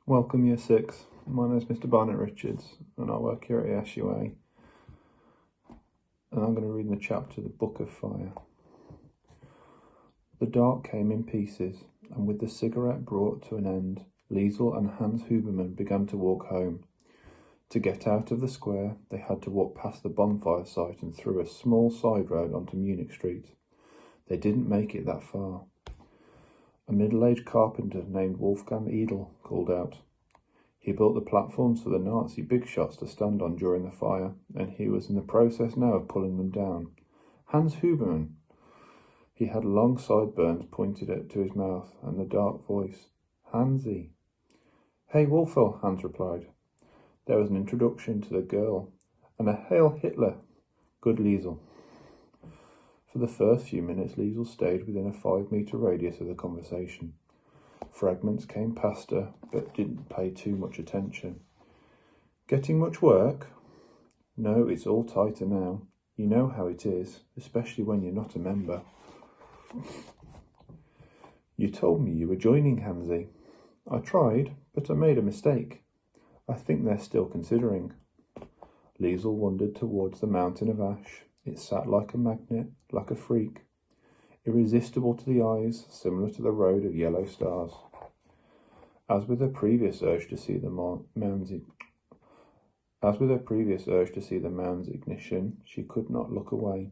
Welcome Year 6. My name is Mr. Barnett Richards and I work here at ASUA, and I'm going to read in the chapter The Book of Fire. The dark came in pieces, and with the cigarette brought to an end, Liesl and Hans Huberman began to walk home. To get out of the square, they had to walk past the bonfire site and through a small side road onto Munich Street. They didn't make it that far. A middle-aged carpenter named Wolfgang Edel called out. He built the platforms for the Nazi big shots to stand on during the fire, and he was in the process now of pulling them down. Hans Huberman. He had long sideburns pointed to his mouth, and a dark voice. Hansi. Hey, Wolfel, Hans replied. There was an introduction to the girl, and a Hail Hitler. Good Liesl. For the first few minutes, Liesl stayed within a 5-metre radius of the conversation. Fragments came past her, but didn't pay too much attention. Getting much work? No, it's all tighter now. You know how it is, especially when you're not a member. You told me you were joining, Hansi. I tried, but I made a mistake. I think they're still considering. Liesl wandered towards the mountain of ash. It sat like a magnet, like a freak. Irresistible to the eyes, similar to the road of yellow stars. As with her previous urge to see the mound's ignition, she could not look away.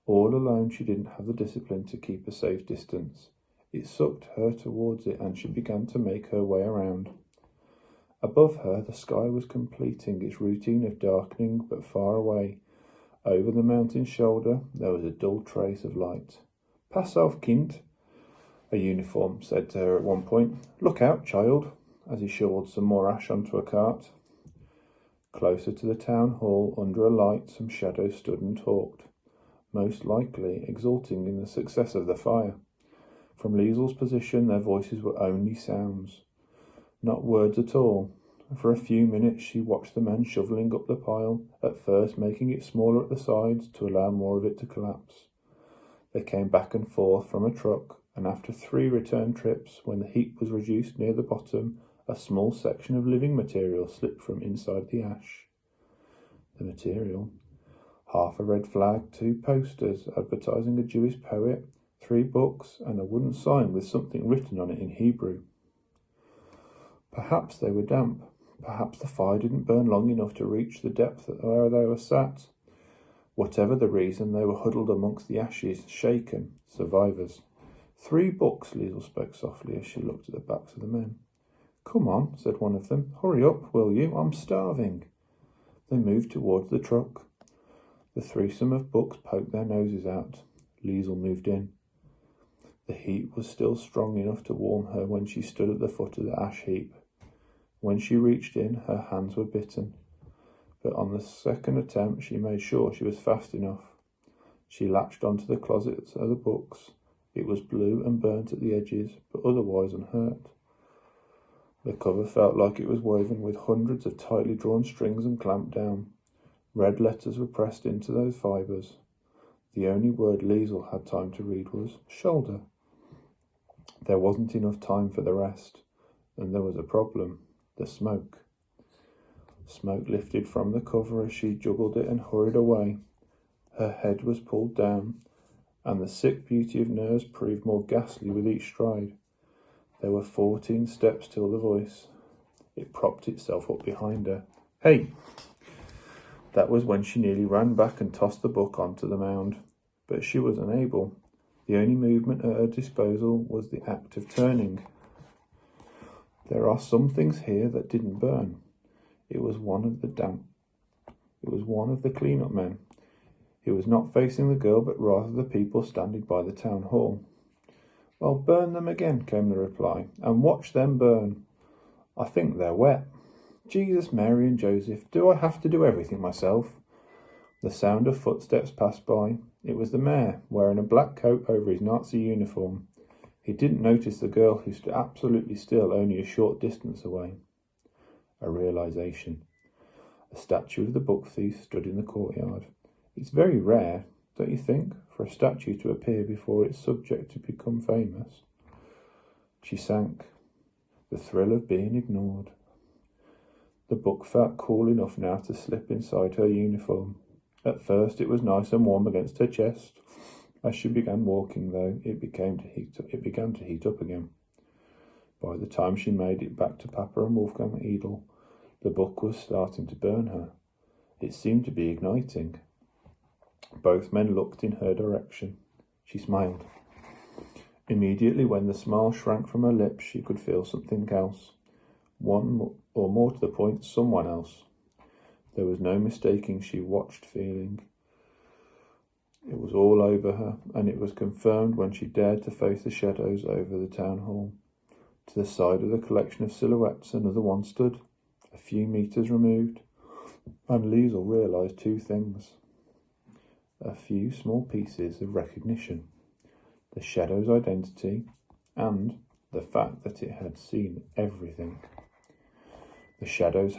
All alone, she didn't have the discipline to keep a safe distance. It sucked her towards it, and she began to make her way around. Above her, the sky was completing its routine of darkening, but far away. Over the mountain's shoulder, there was a dull trace of light. Pass auf, Kind, a uniform said to her at one point. Look out, child, as he shoveled some more ash onto a cart. Closer to the town hall, under a light, some shadows stood and talked, most likely exulting in the success of the fire. From Liesl's position, their voices were only sounds, not words at all. For a few minutes she watched the men shoveling up the pile, at first making it smaller at the sides to allow more of it to collapse. They came back and forth from a truck, and after 3 return trips, when the heap was reduced near the bottom, a small section of living material slipped from inside the ash. The material? Half a red flag, 2 posters advertising a Jewish poet, 3 books, and a wooden sign with something written on it in Hebrew. Perhaps they were damp. Perhaps the fire didn't burn long enough to reach the depth where they were sat. Whatever the reason, they were huddled amongst the ashes, shaken, survivors. 3 books, Liesl spoke softly as she looked at the backs of the men. Come on, said one of them. Hurry up, will you? I'm starving. They moved towards the truck. The threesome of books poked their noses out. Liesl moved in. The heat was still strong enough to warm her when she stood at the foot of the ash heap. When she reached in, her hands were bitten, but on the second attempt she made sure she was fast enough. She latched onto the closet of the books. It was blue and burnt at the edges, but otherwise unhurt. The cover felt like it was woven with hundreds of tightly drawn strings and clamped down. Red letters were pressed into those fibres. The only word Liesl had time to read was shoulder. There wasn't enough time for the rest, and there was a problem. The smoke. Smoke lifted from the cover as she juggled it and hurried away. Her head was pulled down, and the sick beauty of nerves proved more ghastly with each stride. There were 14 steps till the voice. It propped itself up behind her. Hey! That was when she nearly ran back and tossed the book onto the mound, but she was unable. The only movement at her disposal was the act of turning. There are some things here that didn't burn. It was one of the clean-up men. He was not facing the girl, but rather the people standing by the town hall. Well, burn them again, came the reply, and watch them burn. I think they're wet. Jesus, Mary and Joseph, do I have to do everything myself? The sound of footsteps passed by. It was the mayor, wearing a black coat over his Nazi uniform. He didn't notice the girl, who stood absolutely still only a short distance away. A realization. A statue of the book thief stood in the courtyard. It's very rare, don't you think, for a statue to appear before its subject to become famous? She sank. the thrill of being ignored. The book felt cool enough now to slip inside her uniform. At first it was nice and warm against her chest. As she began walking, though, it began to heat up again. By the time she made it back to Papa and Wolfgang Edel, the book was starting to burn her. It seemed to be igniting. Both men looked in her direction. She smiled. Immediately, when the smile shrank from her lips, she could feel something else. One, or more to the point, someone else. There was no mistaking she watched feeling. It was all over her, and it was confirmed when she dared to face the shadows over the town hall. To the side of the collection of silhouettes another one stood, a few meters removed, and Liesl realized two things. A few small pieces of recognition. The shadow's identity, and the fact that it had seen everything. The shadows